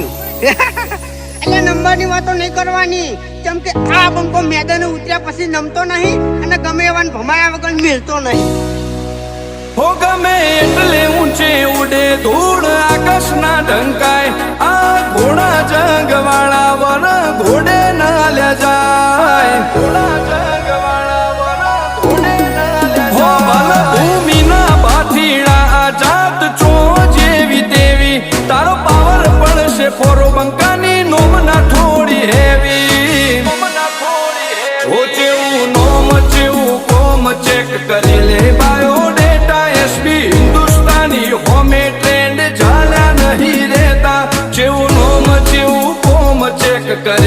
એટલે નંબરની વાતો નહીં કરવાની, કેમ કે આ બંકો મેદાને ઉતર્યા પછી નમતો નહીં અને ગમે એવાને ભમાયા વગર મિલતો નહીં. હો ગમે એટલે ઊંચે ઉડે ધૂળ આકાશના ઢંકાય, આ ઘોડા જંગવાળા વર ઘોડે ના લે જાય, ઘોડા જંગવાળા વર ઘોડે ના લે જાય. હો ભલ ભૂમિના ભાથીડા આ જાત ચો જેવી તેવી, તારો પાવર પડશે ફોરો બંકાની નોમના થોડી હેવી, નોમના થોડી હેવી. હો ચેવું નોમ ચેવું કોમ ચેક કરી લે બાયોડેટા એસબી હિન્દુસ્તાની હોમે ટ્રેન્ડ ઝાલ્યા નહીં રહેતા, જેવું નોમ જેવું કોમ ચેક કરે